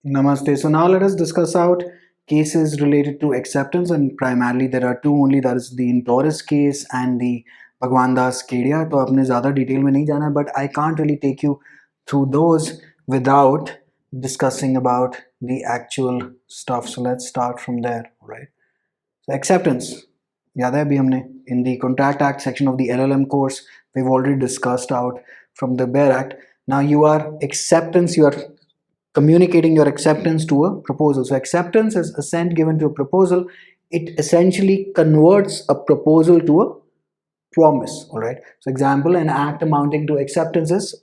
Namaste. So now let us discuss out cases related to acceptance, and primarily there are two only. That is the Intoris case and the Bhagwan Das Kedia. तो अपने ज़्यादा detail में नहीं जाना है, but I can't really take you through those without discussing about the actual stuff. So let's start from there, right? So acceptance. याद है अभी हमने in the Contract Act section of the LLM course we've already discussed out from the Bear Act. Now you are acceptance. You are communicating your acceptance to a proposal. So acceptance is assent given to a proposal. It essentially converts a proposal to a promise. All right. So example, an act amounting to acceptance is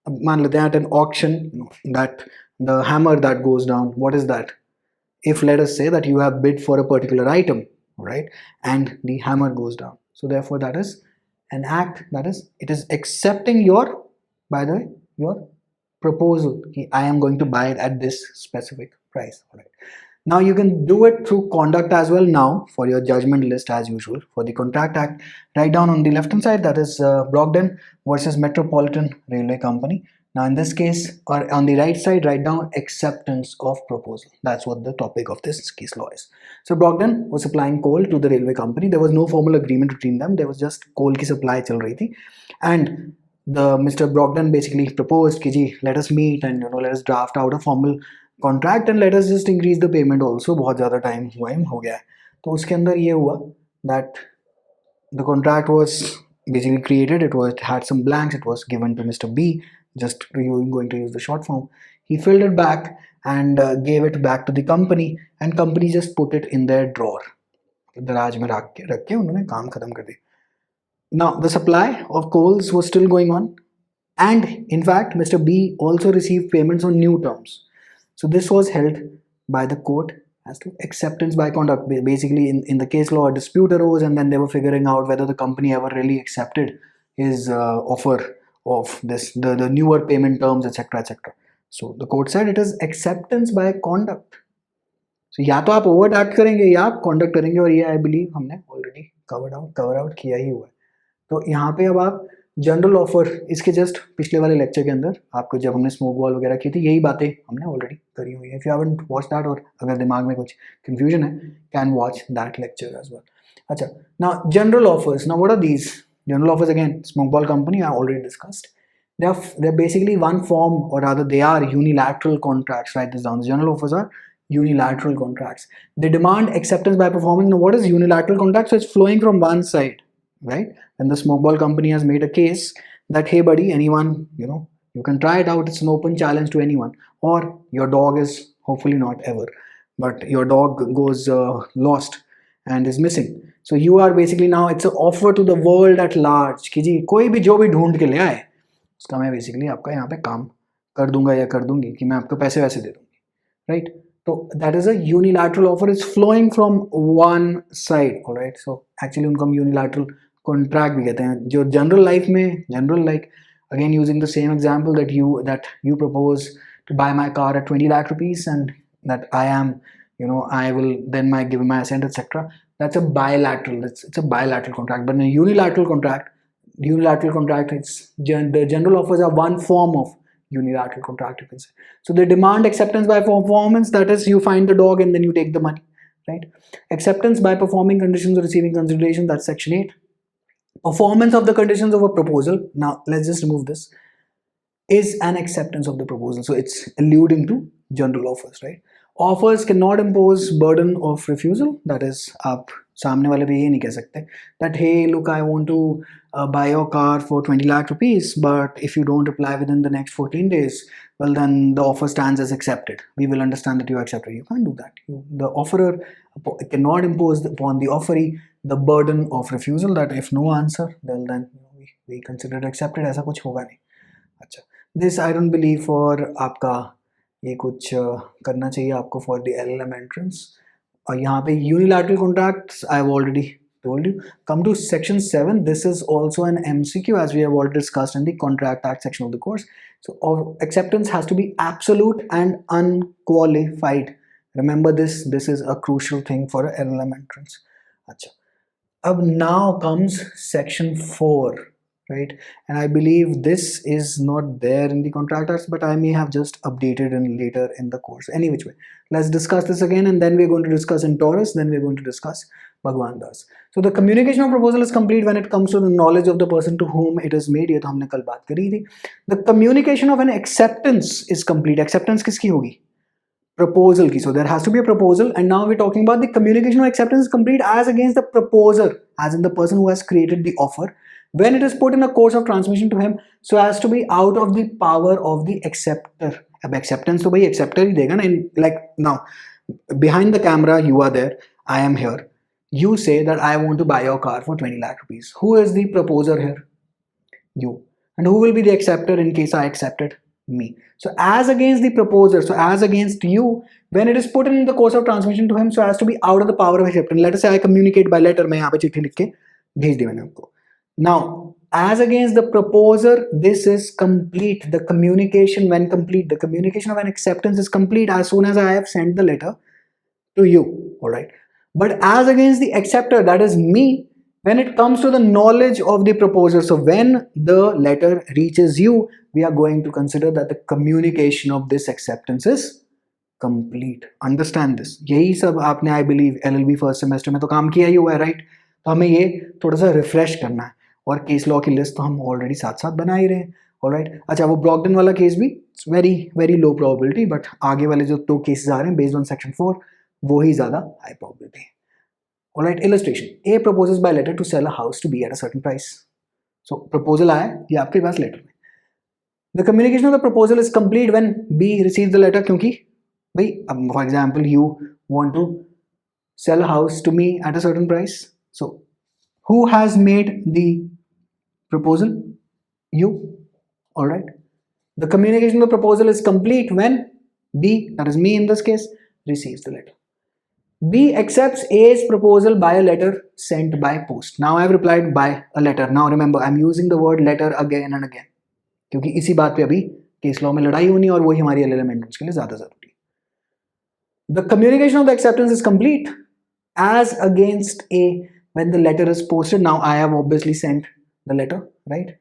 मान लेते हैं at an auction that the hammer that goes down. What is that? If let us say that you have bid for a particular item, right, and the hammer goes down. So therefore that is an act, that is it is accepting your, by the way, your proposal. I am going to buy it at this specific price. All right. Now you can do it through conduct as well. Now for your judgment list, as usual, for the Contract Act, write down on the left hand side, that is Brogden versus Metropolitan Railway Company. Now in this case, or on the right side, write down acceptance of proposal. That's what the topic of this case law is. So Brogden was supplying coal to the railway company. There was no formal agreement between them. There was just coal ki supply chal rahi thi. And the Mr. Brogden basically proposed कि जी let us meet and let us draft out a formal contract and let us just increase the payment also. बहुत ज़्यादा time हो गया है. तो उसके अंदर ये हुआ that the contract was basically created. It had some blanks. It was given to Mr. B. Just going to use the short form. He filled it back and gave it back to the company, and company just put it in their drawer. दराज में रख के उन्होंने काम खत्म कर दिया. Now the supply of coals was still going on, and in fact Mr. B also received payments on new terms. So this was held by the court as to acceptance by conduct. Basically in the case law, a dispute arose, and then they were figuring out whether the company ever really accepted his offer of the newer payment terms, etc., etc. So the court said it is acceptance by conduct. So या तो आप over act करेंगे या आप conduct करेंगे, और ये I believe हमने ऑलरेडी कवर आउट किया ही हुआ है. तो यहाँ पे अब आप जनरल ऑफर, इसके जस्ट पिछले वाले लेक्चर के अंदर आपको जब हमने स्मोक बॉल वगैरह की थी, यही बातें हमने ऑलरेडी करी हुई है. If you haven't watch that, और अगर दिमाग में कुछ कंफ्यूजन है, can watch that lecture as well. अच्छा, now general offers. Now what are these general offers? Again, smoke ball company I already discussed. They're basically one form, or rather they are unilateral contracts. Write this down. The general offers are unilateral contracts. They demand acceptance by performing. Now what is unilateral contract? So it's flowing from one side, right? And the smoke ball company has made a case that, hey buddy, anyone, you can try it out. It's an open challenge to anyone. Or your dog is, hopefully not ever, but your dog goes lost and is missing. So you are basically, now it's an offer to the world at large कि जी कोई भी जो भी ढूंढ के ले आए उसका मैं बेसिकली आपका यहाँ पे काम कर दूंगा या कर दूंगी, कि मैं आपको पैसे वैसे दे दूंगी, राइट? तो that is a unilateral offer. Is flowing from one side. Alright, so actually उनको हम यूनिलैटरल कॉन्ट्रैक्ट भी कहते हैं. जो जनरल लाइफ में, general like, again using the same example that you propose to buy my car at 20 lakh rupees, and that I am, I will then give my assent, etc. That's a bilateral. It's a bilateral contract. But in a unilateral contract, it's the general offers are one form of unilateral contract, you can say. So they demand acceptance by performance. That is, you find the dog and then you take the money, right? Acceptance by performing conditions or receiving consideration. That's section 8. Performance of the conditions of a proposal. Now let's just remove this. Is an acceptance of the proposal. So it's alluding to general offers, right? Offers cannot impose burden of refusal. That is, आप सामने वाले पे ये नहीं कह सकते that, hey look, I want to buy your car for 20 lakh rupees, but if you don't reply within the next 14 days, well then the offer stands as accepted. We will understand that you accepted. You can't do that. The offerer cannot impose upon the offeree the burden of refusal, that if no answer, well then we consider it accepted. ऐसा कुछ होगा नहीं. अच्छा, this I don't believe for आपका ये कुछ करना चाहिए आपको फॉर द LLM एंट्रेंस. और यहाँ पे unilateral contracts I have already told you. Come to section 7. This is also an MCQ, as we have already discussed in the Contract Act section of the course. So acceptance has to be absolute and unqualified. Remember this. This is a crucial thing for a LLM entrance. अच्छा, अब now comes section 4. right? And I believe this is not there in the contract acts, but I may have just updated in later in the course. Any which way, let's discuss this again, and then we're going to discuss in Taurus, then we're going to discuss Bhagwan Das. So the communication of proposal is complete when it comes to the knowledge of the person to whom it is made. ये तो हमने कल बात करी थी. The communication of an acceptance is complete. Acceptance किसकी होगी? Proposal की. So there has to be a proposal, and now we're talking about the communication of acceptance is complete as against the proposer, as in the person who has created the offer, when it is put in a course of transmission to him so as to be out of the power of the acceptor. अब acceptance तो भाई acceptor ही देगा ना. Like now, behind the camera you are there, I am here. You say that I want to buy your car for 20 lakh rupees. Who is the proposer here? You. And who will be the acceptor in case I accept it? Me. So as against the proposer, so as against you, when it is put in the course of transmission to him so as to be out of the power of acceptance. Let us say I communicate by letter. मैं यहाँ पे चिट्ठी लिख के भेज दी मैंने आपको. Now, as against the proposer, this is complete. The communication, when complete, the communication of an acceptance is complete as soon as I have sent the letter to you. All right. But as against the acceptor, that is me, when it comes to the knowledge of the proposer, so when the letter reaches you, we are going to consider that the communication of this acceptance is complete. Understand this. यही सब आपने I believe LLB first semester में तो काम किया ही हुआ है, right? तो हमें ये थोड़ा सा रिफ्रेश करना है, और केस लॉ की लिस्ट तो हम ऑलरेडी साथ साथ बना ही रहे हैं. ऑलराइट. अच्छा, वो ब्रॉगडन वाला केस भी very very low probability, but आगे वाले जो 2 केसेस आ रहे हैं बेस्ड ऑन सेक्शन 4, वो ही ज़्यादा हाई प्रोबेबिलिटी है. Alright, illustration. A proposes by letter to sell a house to B at a certain price. So proposal आया, ये आपके पास letter में. The communication of the proposal is complete when B receives the letter, क्योंकि भाई, for example, you want to sell a house to me at a certain price. So who has made the proposal? You. Alright. The communication of the proposal is complete when B, that is me in this case, receives the letter. B accepts A's proposal by a letter sent by post. Now I have replied by a letter. Now remember, I am using the word letter again and again, क्योंकि इसी बात पे अभी case law में लड़ाई होनी और वही हमारी LLM एंट्रेंस के लिए ज़्यादा ज़रूरी है. The communication of the acceptance is complete as against A when the letter is posted. Now I have obviously sent the letter, right?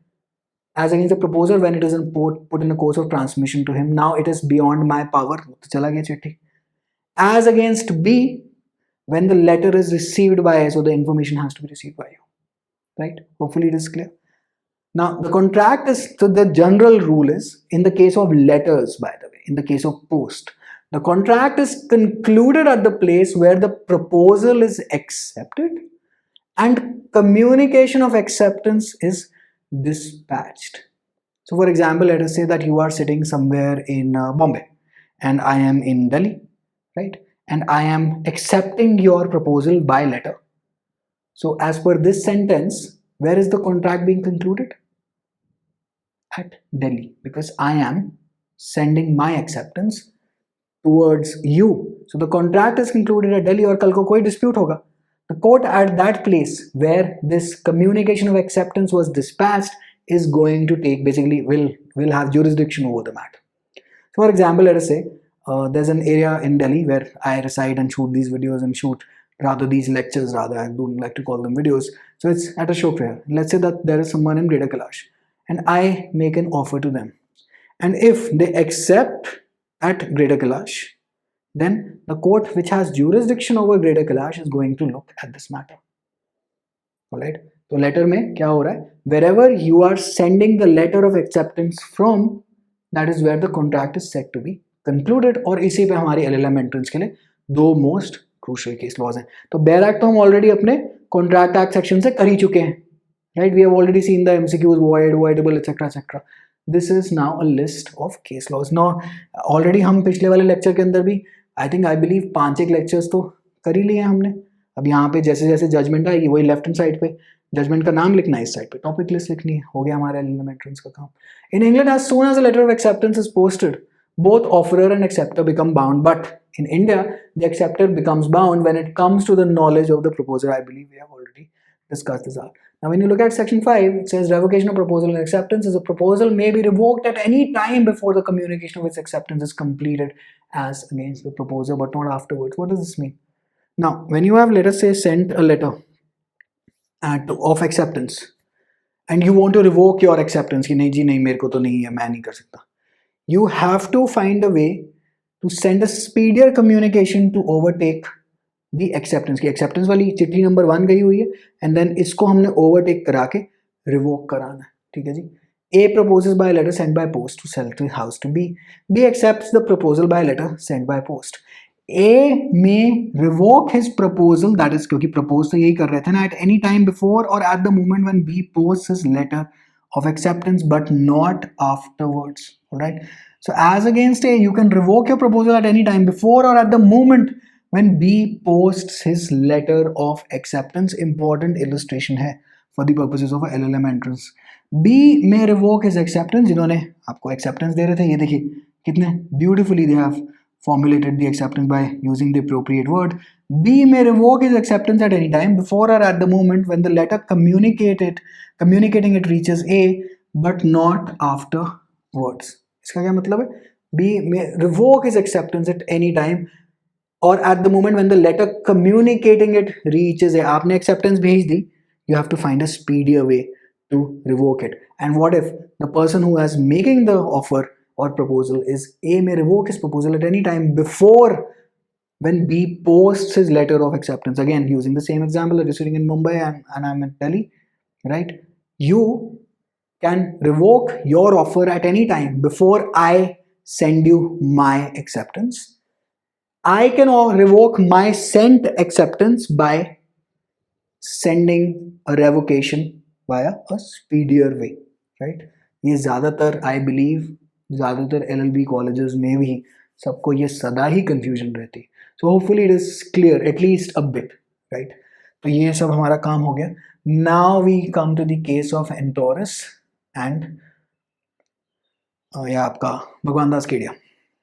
As against the proposer when it is put in a course of transmission to him. Now it is beyond my power. तो चला गया चिट्ठी. As against B when the letter is received by A, so the information has to be received by you, right? Hopefully it is clear. Now the contract is, so the general rule is, in the case of letters, by the way, in the case of post, the contract is concluded at the place where the proposal is accepted and communication of acceptance is dispatched. So for example, let us say that you are sitting somewhere in Bombay and I am in Delhi, right? And I am accepting your proposal by letter. So as per this sentence, where is the contract being concluded? At Delhi, because I am sending my acceptance towards you. So the contract is concluded at Delhi, और कल को कोई dispute होगा, the court at that place where this communication of acceptance was dispatched is going to take, basically will have jurisdiction over the matter. So for example, let us say there's an area in Delhi where I reside and shoot these videos and shoot these lectures, I don't like to call them videos. So it's at a show fair. Let's say that there is someone in Greater Kailash and I make an offer to them. And if they accept at Greater Kailash, then the court which has jurisdiction over Greater Kailash is going to look at this matter. Alright? So letter में क्या हो रहा है? Wherever you are sending the letter of acceptance from, that is where the contract is said to be concluded. और इसी पे हमारी LLM entrance के लिए 2 मोस्ट क्रूशियल केस लॉज हैं. तो बेयर एक्ट तो हम ऑलरेडी अपने कॉन्ट्रैक्ट एक्ट सेक्शन से कर ही चुके हैं, right? We have already seen the MCQs, void, voidable, etc etc. This is now a list of case laws. Now already हम पिछले वाले लेक्चर के अंदर भी आई बिलीव 5-1 लेक्चर्स तो कर ही लिए हैं हमने. अब यहाँ पे जैसे जैसे जजमेंट आएगी वही लेफ्ट हैंड साइड पे जजमेंट का नाम लिखना है, इस साइड पे टॉपिक लिस्ट लिखनी है. हो गया हमारे LLM एंट्रेंस का काम. In England as soon as a letter of acceptance is posted, both offerer and acceptor become bound, but in India the acceptor becomes bound when it comes to the knowledge of the proposer. I believe we have already discussed this out. Now when you look at section 5, it says revocation of proposal and acceptance is a proposal may be revoked at any time before the communication of its acceptance is completed as against the proposer, but not afterwards. What does this mean? Now when you have, let us say, sent a letter of acceptance, and you want to revoke your acceptance कि नहीं जी नहीं मेरे को तो नहीं है मैं नहीं कर सकता, you have to find a way to send a speedier communication to overtake the acceptance की acceptance वाली चिट्ठी नंबर 1 गई हुई है and then इसको हमने overtake करा के revoke कराना है, ठीक है जी. A proposes by letter sent by post to sell the house to B. B accepts the proposal by letter sent by post. A may revoke his proposal, that is क्योंकि propose तो यही कर रहे थे ना, at any time before or at the moment when B posts his letter of acceptance but not afterwards. Alright. So as against A, you can revoke your proposal at any time before or at the moment when B posts his letter of acceptance. Important illustration है for the purposes of a LLM entrance. B may revoke his acceptance. जिन्होंने आपको acceptance दे रहे थे, ये देखिए कितने beautifully they have formulated the acceptance by using the appropriate word. B may revoke his acceptance at any time before or at the moment when the letter communicating it reaches A but not afterwards. इसका क्या मतलब है? B may revoke his acceptance at any time or at the moment when the letter communicating it reaches A. आपने acceptance भेज दी, you have to find a speedier way to revoke it. And what if the person who is making the offer or proposal is A may revoke his proposal at any time before when B posts his letter of acceptance. Again, using the same example, you're sitting in Mumbai and I'm in Delhi, right? You can revoke your offer at any time before I send you my acceptance. I can revoke my sent acceptance by sending a revocation via a speedier way, right? ये ज़्यादातर I believe ज़्यादातर LLB colleges में भी सबको ये सदा ही confusion रहती. So hopefully it is clear at least a bit, right? तो ये सब हमारा काम हो गया. Now we come to the case of Antorus and या आपका भगवान दास Kedia.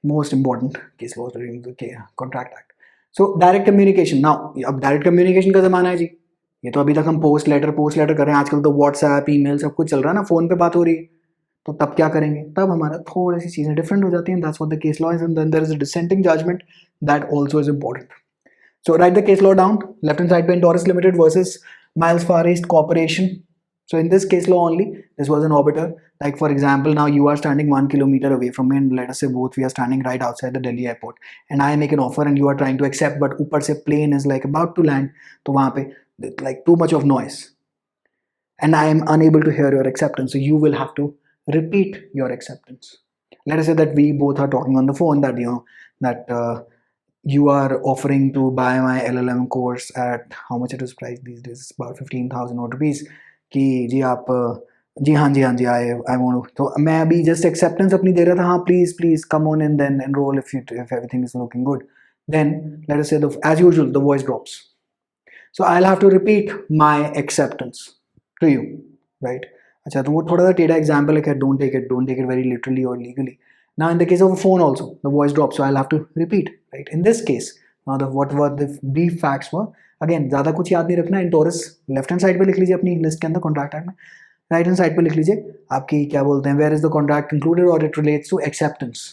Most important case laws during the Contract Act. So direct communication. Now अब direct communication का ज़माना है जी. ये तो अभी तक हम पोस्ट लेटर कर रहे हैं. आजकल तो व्हाट्सएप ईमेल सब कुछ चल रहा है ना, फोन पे बात हो रही है. तो तब क्या करेंगे? तब हमारा थोड़ी सी चीज़ें डिफरेंट हो जाती हैं. That's what the case law is and then there is a dissenting judgment that also is important. So write the case law down. Left hand side पे Taurus Limited versus Miles Far East Corporation. So in this case law only, this was an orbiter. Like for example, now you are standing 1 kilometer away from me and let us say both we are standing right outside the Delhi airport and I make an offer and you are trying to accept but ऊपर से plane is like about to land, तो वहाँ पे like too much of noise and I am unable to hear your acceptance, so you will have to repeat your acceptance. Let us say that we both are talking on the phone that you are offering to buy my LLM course at how much it is priced these days, about 15,000 rupees. कि जी आप जी हाँ जी I want. तो मैं अभी just acceptance अपनी दे रहा था. हाँ please come on and then enroll if everything is looking good. Then let us see as usual the voice drops. So I'll have to repeat my acceptance to you, right? अच्छा तो वो थोड़ा सा टेढ़ा एग्जाम्पल है. don't take it very literally or legally. Now in the case of a phone also, the voice drops, so I'll have to repeat, right? In this case, now what the brief facts were. Again ज़्यादा कुछ याद नहीं रखना. Antorus left hand side पे लिख लीजिए अपनी list के अंदर कॉन्ट्रैक्ट एक्ट में. राइट हैंड साइड पे लिख लीजिए आपकी क्या बोलते हैं, where is the contract concluded or it relates to acceptance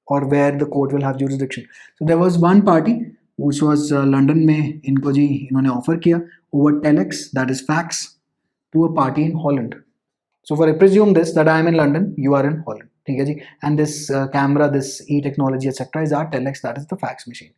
or where the court will have jurisdiction. So there was one party which was London में इनको जी इन्होंने ऑफर किया over telex, that is fax, to a party in Holland. So for I presume this that I am in London, you are in Holland, ठीक है जी, and this camera, this e-technology etc is our telex, that is the fax machine.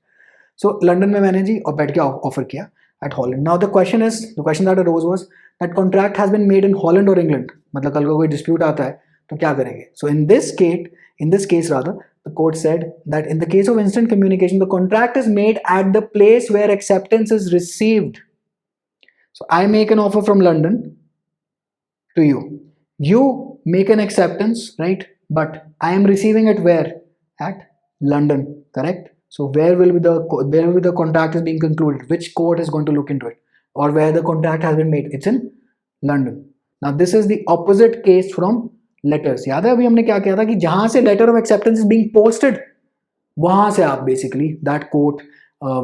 So London में मैंने जी और बैठ के offer किया at Holland. Now the question that arose was that contract has been made in Holland or England. मतलब कल को कोई dispute आता है तो क्या करेंगे? So in this case rather, the court said that in the case of instant communication, the contract is made at the place where acceptance is received. So I make an offer from London to you. You make an acceptance, right? But I am receiving it where? At London, correct? So where will be the contract is being concluded? Which court is going to look into it? Or where the contract has been made? It's in London. Now this is the opposite case from letters. याद है अभी हमने क्या किया था कि जहां से letter of acceptance is being posted, वहां से आप basically that court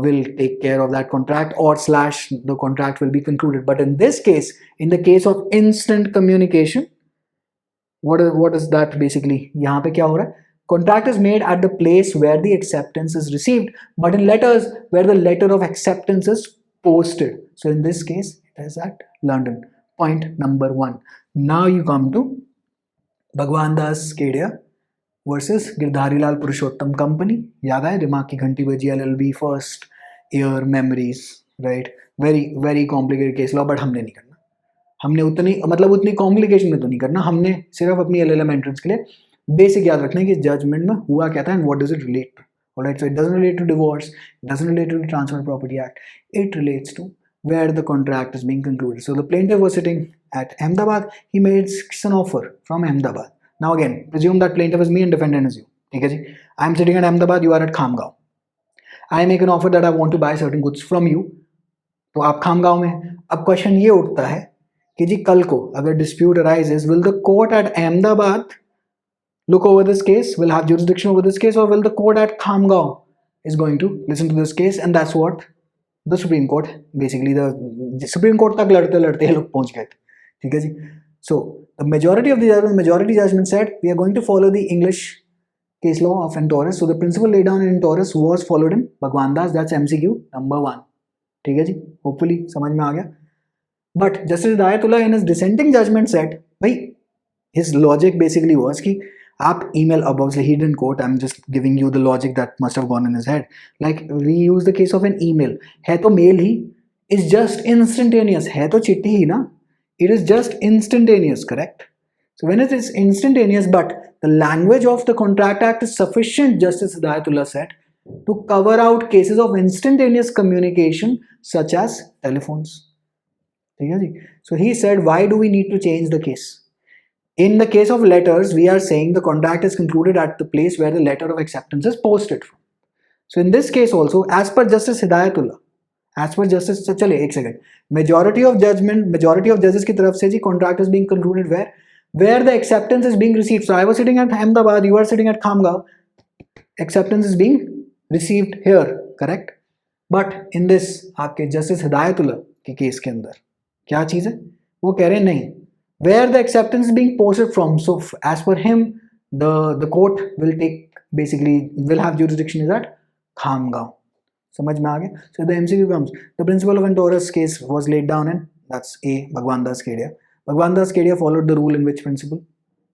will take care of that contract or / the contract will be concluded. But in this case, in the case of instant communication, what is that basically? यहाँ पे क्या हो रहा है? Contract is made at the place where the acceptance is received, but in letters where the letter of acceptance is posted. So in this case, it is at London. Point number 1. Now you come to भगवान दास Kedia versus Girdhari Lal पुरुषोत्तम company. याद है दिमाग की घंटी बजी, LLB first year memories, right. Very very complicated case law, but हमने नहीं करना. हमने उतनी मतलब उतनी कॉम्प्लिकेशन में तो नहीं करना. हमने सिर्फ अपनी LLM एंट्रेंस के लिए बेसिक याद रखना है कि जजमेंट में हुआ क्या था and what does it relate to. Alright, so it doesn't relate to divorce, it doesn't relate to the transfer property act, it relates to where the contract is being concluded. So the plaintiff was sitting at Ahmedabad. He made an offer from Ahmedabad. Now again, presume that plaintiff is me and defendant is you. ठीक है जी. I am sitting at Ahmedabad. You are at Khamgaon. I make an offer that I want to buy certain goods from you. तो आप खामगांव में. अब question ये उठता है कि जी कल को अगर dispute arises, will the court at Ahmedabad look over this case, will have jurisdiction over this case, or will the court at Khamgaon is going to listen to this case? And that's what the Supreme Court, basically the Supreme Court तक लड़ते लड़ते लोग पहुंच गए थे. ठीक है जी. So the majority of the majority judgment said we are going to follow the English case law of Antorus. So the principle laid down in Antorus was followed in Bhagwan Das. That's MCQ number 1. ठीक है जी. Hopefully समझ में आ गया. But Justice Hidayatullah in his dissenting judgment said, भाई his logic basically was कि आप email, obviously he didn't quote, I'm just giving you the logic that must have gone in his head. Like we use the case of an email. है तो mail he, is just instantaneous. है तो चिट्ठी ही ना. It is just instantaneous, correct? So when it is instantaneous, but the language of the Contract Act is sufficient, Justice Hidayatullah said, to cover out cases of instantaneous communication such as telephones. So he said, why do we need to change the case? In the case of letters, we are saying the contract is concluded at the place where the letter of acceptance is posted from. So in this case also, as per Justice Hidayatullah, as per Justice, चलिए एक second, majority of judges की तरफ से जी contract is being concluded where the acceptance is being received. So I was sitting at Ahmedabad, you are sitting at Khamgaon, acceptance is being received here, correct? But in this आपके Justice Hidayatullah के case के अंदर क्या चीज़ है? वो कह रहे हैं नहीं, where the acceptance is being posted from. So as per him, the court will have jurisdiction is at Khamgaon. समझ में आ गया? So the MCQ comes. The principle of Antorus case was laid down in, that's A, Bhagwan Das Kedia. Bhagwan Das Kedia followed the rule in which principle?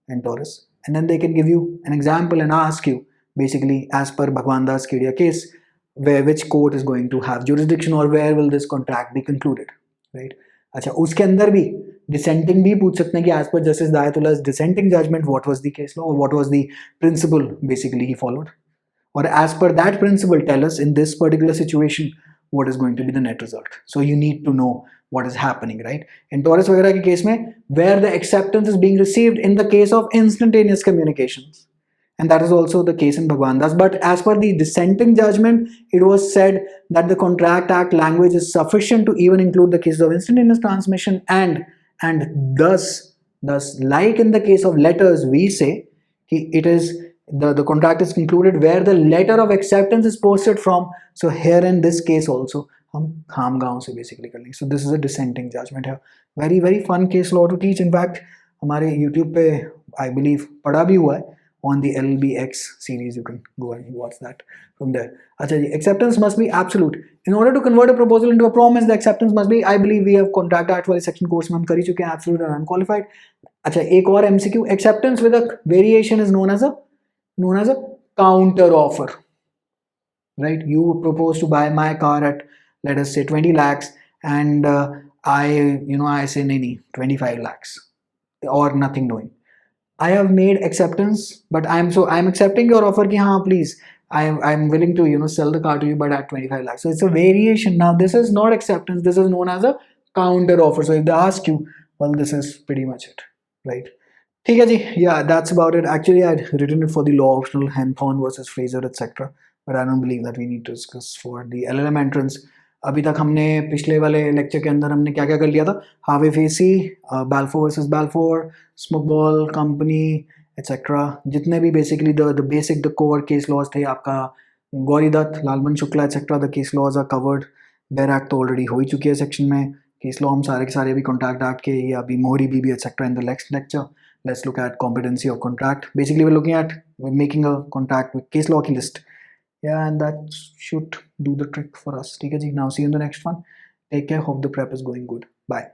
Antorus. And then they can give you an example and ask you, basically, as per Bhagwan Das Kedia case, which court is going to have jurisdiction or where will this contract be concluded, right? अच्छा, उसके अंदर भी dissenting भी पूछ सकते हैं कि as per Justice Hidayatullah's dissenting judgment, what was the case law or what was the principle basically he followed? Or as per that principle, tell us in this particular situation, what is going to be the net result? So you need to know what is happening, right? In Torres वगैरह के case में, where the acceptance is being received in the case of instantaneous communications. And that is also the case in Bhagwan Das. But as per the dissenting judgment, it was said that the Contract Act language is sufficient to even include the cases of instantaneous transmission, and thus like in the case of letters, we say it is the contract is concluded where the letter of acceptance is posted from. So here in this case also, हम खामगांव से basically कर लेंगे. So this is a dissenting judgment here. Very very fun case law to teach. In fact, हमारे YouTube पे I believe पढ़ा भी हुआ है. On the LBX series, you can go and watch that from there. Achha ji, acceptance must be absolute. In order to convert a proposal into a promise, the acceptance must be, I believe we have Contract Act वाले section course में हम कर ही चुके हैं, absolute and unqualified. अच्छा, एक और MCQ, acceptance with a variation is known as a counter offer. Right? You propose to buy my car at, let us say, 20 lakhs, and I say nahi, 25 lakhs or nothing doing. I have made acceptance, but I'm accepting your offer ki haan, please, I'm willing to sell the car to you, but at 25 lakhs. So it's a variation. Now this is not acceptance, this is known as a counter offer. So if they ask you, well, this is pretty much it, right? ठीक है जी, yeah, that's about it. Actually, I had written it for the law optional, Hanthorne versus Fraser, etc. But I don't believe that we need to discuss for the LLM entrance. अभी तक हमने पिछले वाले lecture के अंदर हमने क्या क्या कर लिया था? Harvey Facey, Balfour versus Balfour, smoke ball company, etcetera. जितने भी basically the core case laws थे, आपका Gauri Dutt, Lalman Shukla etcetera, the case laws are covered. Bare act तो ऑलरेडी हो ही चुकी है सेक्शन में. केस लॉ हम सारे के सारे भी कॉन्ट्रैक्ट एक्ट के या अभी Mohori Bibee etcetera in the next lecture. Let's look at competency of contract. Basically, we're making a contract with case law ki list. Yeah, and that should do the trick for us. Okay, now see you in the next one. Take care. Hope the prep is going good. Bye.